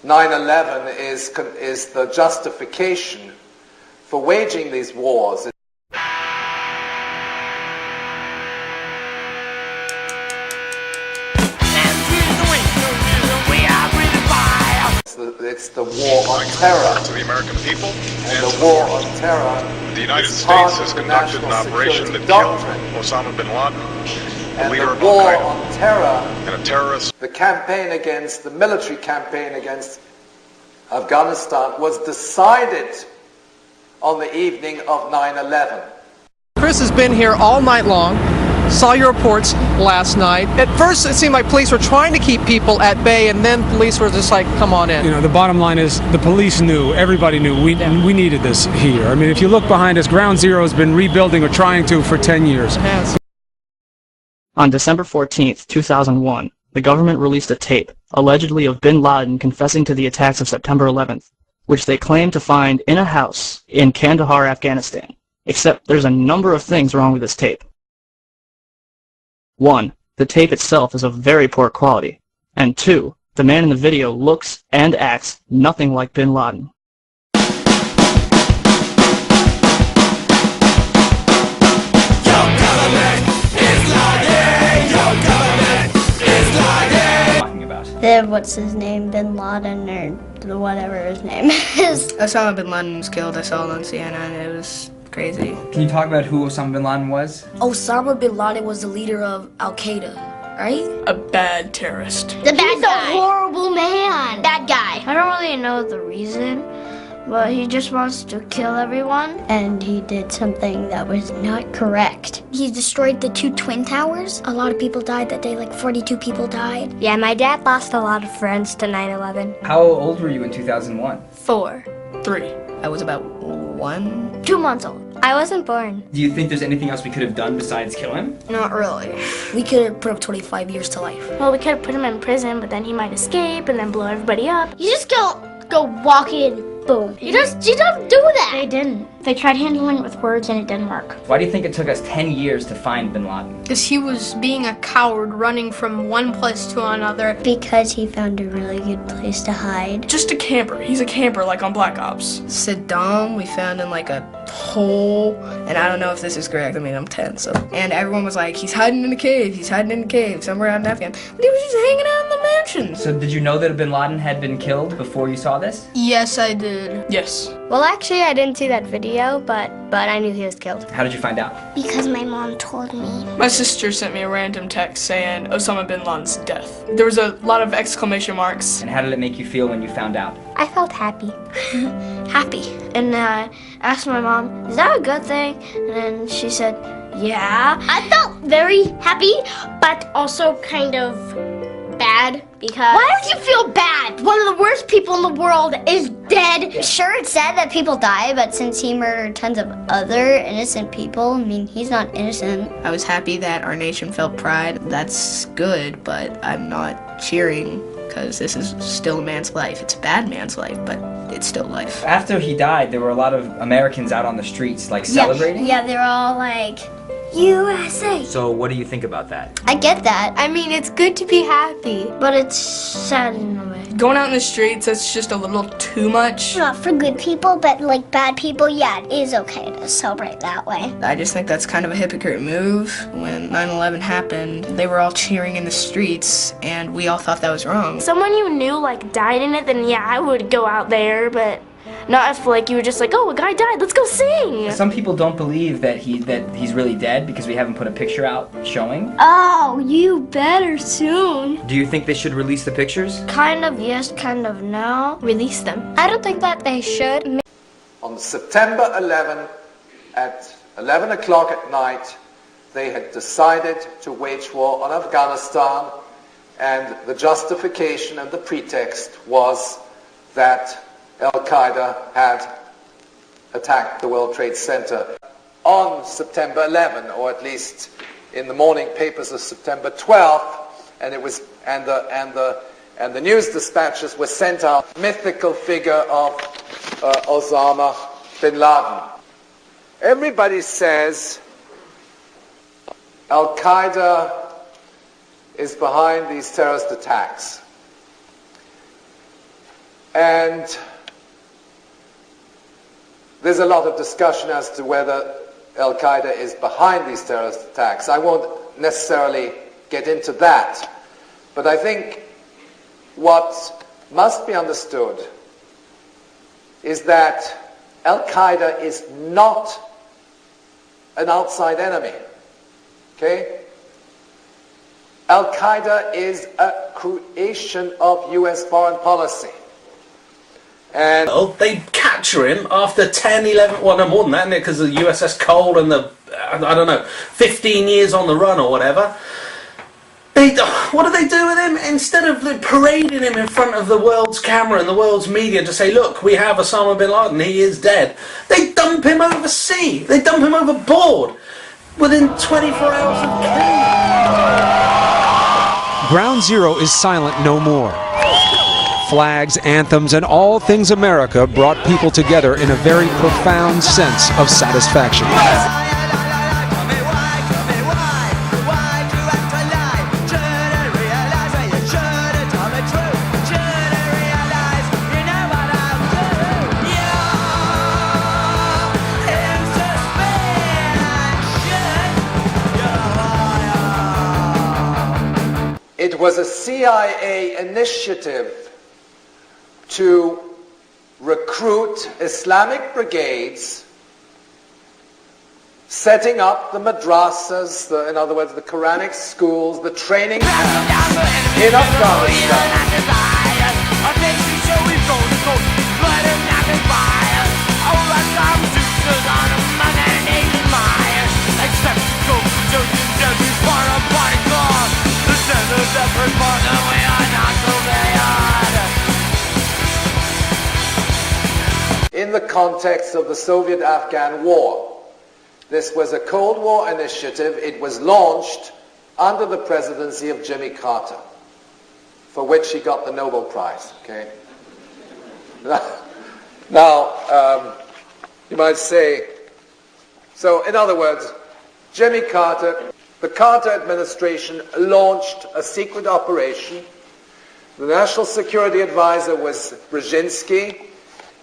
9/11 is the justification for waging these wars. It's the war on terror. To the American people and the war on terror. The United States has conducted an operation that killed Osama bin Laden, the leader of war Al-Qaeda, on terror, and a terrorist. The military campaign against Afghanistan was decided on the evening of 9/11. Chris has been here all night long. Saw your reports last night. At first, it seemed like police were trying to keep people at bay, and then police were just like, come on in. You know, the bottom line is the police knew, everybody knew, we needed this here. I mean, if you look behind us, Ground Zero has been rebuilding or trying to for 10 years. On December 14th, 2001, the government released a tape, allegedly of bin Laden confessing to the attacks of September 11th, which they claimed to find in a house in Kandahar, Afghanistan. Except there's a number of things wrong with this tape. 1. The tape itself is of very poor quality. And 2. The man in the video looks and acts nothing like bin Laden. Your government is lying! Your government is lying! Talking about? What's his name? Bin Laden or whatever his name is. Osama bin Laden was killed. I saw it on CNN. It was crazy. Can you talk about who Osama bin Laden was? Osama bin Laden was the leader of Al-Qaeda, right? A bad terrorist. The bad He's guy. a horrible man. Bad guy. I don't really know the reason, but he just wants to kill everyone. And he did something that was not correct. He destroyed the 2 twin towers. A lot of people died that day, like 42 people died. Yeah, my dad lost a lot of friends to 9/11. How old were you in 2001? 4. 3. I was about 1. 2 months old. I wasn't born. Do you think there's anything else we could have done besides kill him? Not really. We could have put him 25 years to life. Well, we could have put him in prison, but then he might escape and then blow everybody up. You just go walk in, boom. You don't do that. They didn't. They tried handling it with words and it didn't work. Why do you think it took us 10 years to find bin Laden? Because he was being a coward, running from one place to another. Because he found a really good place to hide. Just a camper. He's a camper like on Black Ops. Saddam we found in like a hole, and I don't know if this is correct. I mean, I'm 10, so. And everyone was like, he's hiding in a cave. He's hiding in a cave somewhere out in Afghan. But he was just hanging out in the mansion. So did you know that bin Laden had been killed before you saw this? Yes, I did. Yes. Well, actually, I didn't see that video, but I knew he was killed. How did you find out? Because my mom told me. My sister sent me a random text saying Osama bin Laden's death. There was a lot of exclamation marks. And how did it make you feel when you found out? I felt happy. Happy. And I asked my mom, is that a good thing? And then she said, yeah. I felt very happy, but also kind of bad because... Why would you feel bad? One of the worst people in the world is dead. Sure, it's sad that people die, but since he murdered tons of other innocent people, I mean, he's not innocent. I was happy that our nation felt pride. That's good, but I'm not cheering because this is still a man's life. It's a bad man's life, but it's still life. After he died, there were a lot of Americans out on the streets, like, celebrating? Yeah, they're all like, USA. So what do you think about that? I get that. I mean, it's good to be happy, but it's sad in a way. Going out in the streets, that's just a little too much. Not for good people, but like bad people, yeah, it is okay to celebrate that way. I just think that's kind of a hypocrite move. When 9/11 happened, they were all cheering in the streets, and we all thought that was wrong. Someone you knew like died in it, then yeah, I would go out there, but not if like you were just like, oh, a guy died, let's go sing. Some people don't believe that he's really dead because we haven't put a picture out showing. Oh, you better soon. Do you think they should release the pictures? Kind of yes, kind of no. Release them. I don't think that they should. On September 11, at 11 o'clock at night, they had decided to wage war on Afghanistan, and the justification and the pretext was that Al-Qaeda had attacked the World Trade Center on September 11, or at least in the morning papers of September 12th, and it was and the news dispatches were sent out. Mythical figure of Osama bin Laden. Everybody says Al-Qaeda is behind these terrorist attacks. And there's a lot of discussion as to whether Al-Qaeda is behind these terrorist attacks. I won't necessarily get into that, but I think what must be understood is that Al-Qaeda is not an outside enemy, okay? Al-Qaeda is a creation of US foreign policy. And they capture him after 10, 11, well no more than that, because of the USS Cole and the, I don't know, 15 years on the run or whatever. What do they do with him? Instead of parading him in front of the world's camera and the world's media to say, look, we have Osama bin Laden, he is dead, they dump him overseas, they dump him overboard within 24 hours of killing him. Ground Zero is silent no more. Flags, anthems, and all things America brought people together in a very profound sense of satisfaction. it was a CIA initiative to recruit Islamic brigades, setting up the madrasas, in other words, the Quranic schools, the training camps in Afghanistan. In the context of the Soviet-Afghan War. This was a Cold War initiative. It was launched under the presidency of Jimmy Carter, for which he got the Nobel Prize. Okay. Now, you might say, so in other words, Jimmy Carter, the Carter administration launched a secret operation. The National Security Advisor was Brzezinski,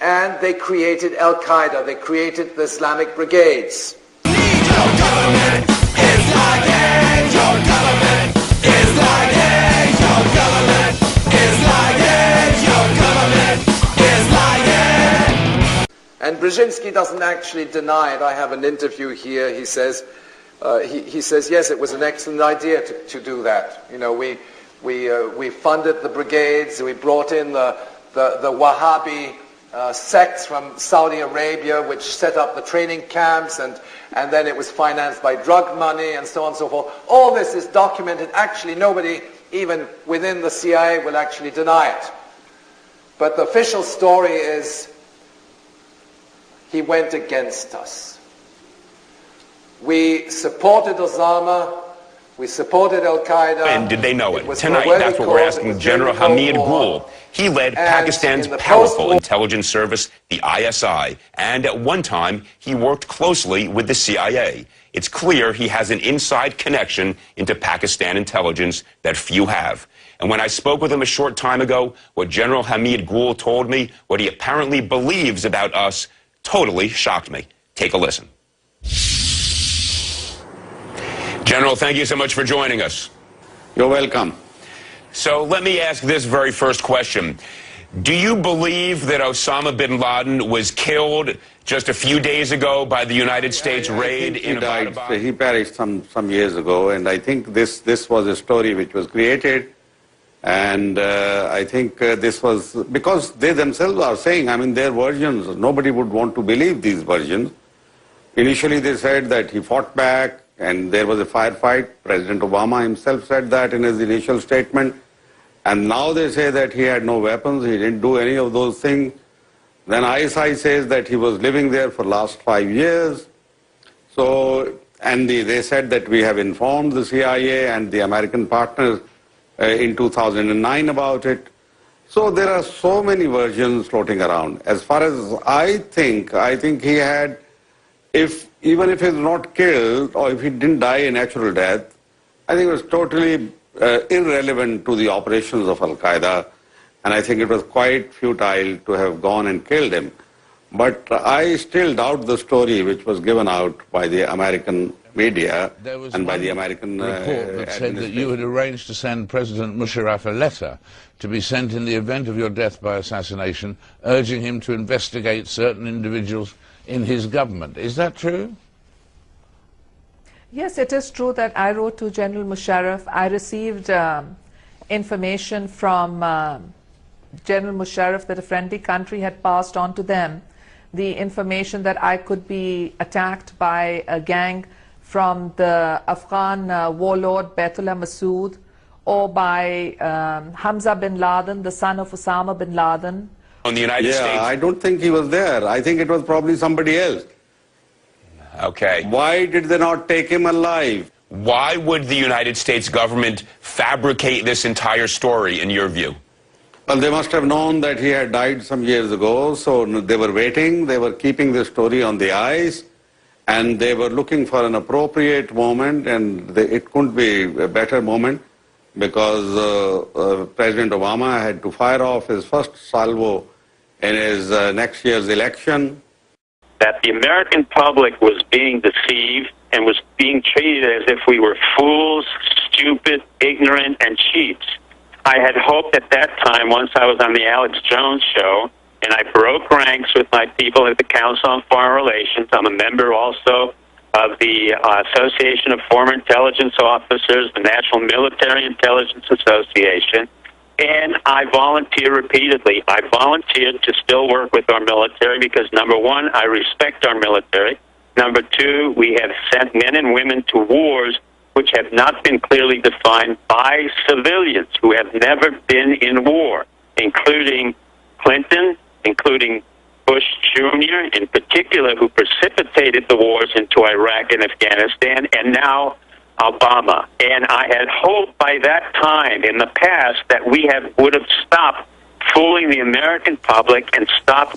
and they created Al-Qaeda. They created the Islamic Brigades. And Brzezinski doesn't actually deny it. I have an interview here. He says, he says, yes, it was an excellent idea to do that. You know, we funded the brigades. We brought in the Wahhabi sects from Saudi Arabia, which set up the training camps, and then it was financed by drug money and so on and so forth. All this is documented. Actually, nobody, even within the CIA, will actually deny it. But the official story is he went against us. We supported Osama. We supported Al-Qaeda. And did they know it? Tonight, that's what we're asking General Hamid Gul. He led Pakistan's powerful intelligence service, the ISI, and at one time, he worked closely with the CIA. It's clear he has an inside connection into Pakistan intelligence that few have. And when I spoke with him a short time ago, what General Hamid Gul told me, what he apparently believes about us, totally shocked me. Take a listen. General, thank you so much for joining us. You're welcome. So let me ask this very first question. Do you believe that Osama bin Laden was killed just a few days ago by the United States raid in Abbottabad? He perished some years ago, and I think this was a story which was created, and I think this was because they themselves are saying, I mean, their versions, nobody would want to believe these versions. Initially they said that he fought back, and there was a firefight. President Obama himself said that in his initial statement. And now they say that he had no weapons, he didn't do any of those things. Then ISI says that he was living there for the last 5 years. So, and they said that we have informed the CIA and the American partners in 2009 about it. So there are so many versions floating around. As far as I think he had, even if he's not killed or if he didn't die a natural death, I think it was totally irrelevant to the operations of Al-Qaeda. and I think it was quite futile to have gone and killed him. But I still doubt the story which was given out by the American media and by the American report that said that you had arranged to send President Musharraf a letter to be sent in the event of your death by assassination, urging him to investigate certain individuals in his government. Is that true? Yes, it is true that I wrote to General Musharraf. I received information from General Musharraf that a friendly country had passed on to them the information that I could be attacked by a gang from the Afghan warlord Baitullah Masood, or by Hamza bin Laden, the son of Osama bin Laden. On the United States? I don't think he was there. I think it was probably somebody else. Okay. Why did they not take him alive? Why would the United States government fabricate this entire story, in your view? Well, they must have known that he had died some years ago, so they were waiting, they were keeping the story on the ice, and they were looking for an appropriate moment, and it couldn't be a better moment, because President Obama had to fire off his first salvo in his next year's election. That the American public was being deceived and was being treated as if we were fools, stupid, ignorant, and cheats. I had hoped at that time, once I was on the Alex Jones show, and I broke ranks with my people at the Council on Foreign Relations. I'm a member also of the Association of Former Intelligence Officers, the National Military Intelligence Association, and I volunteer repeatedly. I volunteered to still work with our military because, number one, I respect our military. Number two, we have sent men and women to wars which have not been clearly defined by civilians who have never been in war, including Clinton, including Bush Jr., in particular, who precipitated the wars into Iraq and Afghanistan, and now Obama. And I had hoped by that time in the past that we would have stopped fooling the American public and stopped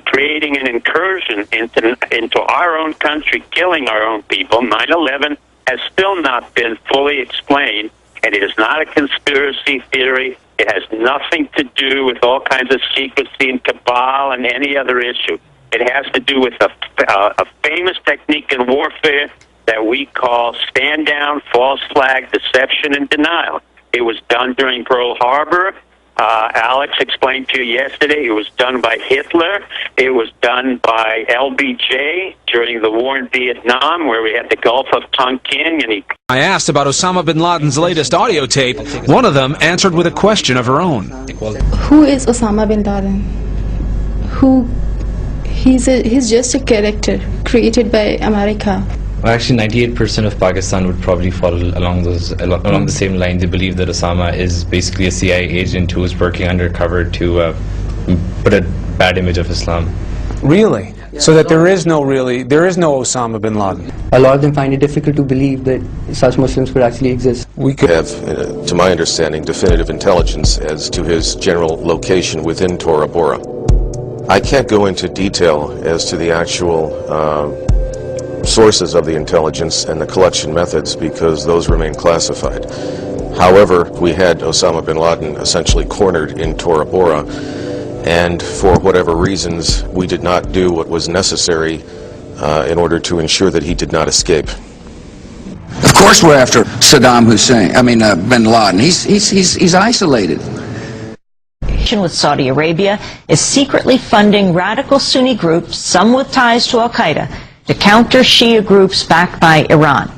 creating an incursion into our own country, killing our own people. 9/11 has still not been fully explained, and it is not a conspiracy theory. It has nothing to do with all kinds of secrecy and cabal and any other issue. It has to do with a famous technique in warfare that we call stand down, false flag, deception, and denial. It was done during Pearl Harbor. Alex explained to you yesterday, it was done by Hitler. It was done by LBJ during the war in Vietnam, where we had the Gulf of Tonkin. And I asked about Osama bin Laden's latest audio tape. One of them answered with a question of her own. Who is Osama bin Laden? He's just a character created by America. Well, actually, 98% of Pakistan would probably follow along the same line. They believe that Osama is basically a CIA agent who is working undercover to put a bad image of Islam. Really? So that there is no Osama bin Laden? A lot of them find it difficult to believe that such Muslims could actually exist. We could have, to my understanding, definitive intelligence as to his general location within Tora Bora. I can't go into detail as to the actual sources of the intelligence and the collection methods because those remain classified. However, we had Osama bin Laden essentially cornered in Tora Bora, and for whatever reasons we did not do what was necessary in order to ensure that he did not escape. Of course we're after Saddam Hussein, bin Laden. He's isolated. With Saudi Arabia is secretly funding radical Sunni groups, some with ties to Al-Qaeda, to counter Shia groups backed by Iran.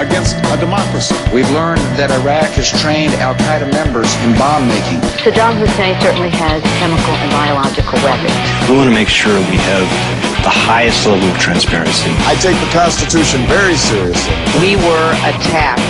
Against a democracy. We've learned that Iraq has trained Al-Qaeda members in bomb making. Saddam Hussein certainly has chemical and biological weapons. We want to make sure we have the highest level of transparency. I take the Constitution very seriously. We were attacked.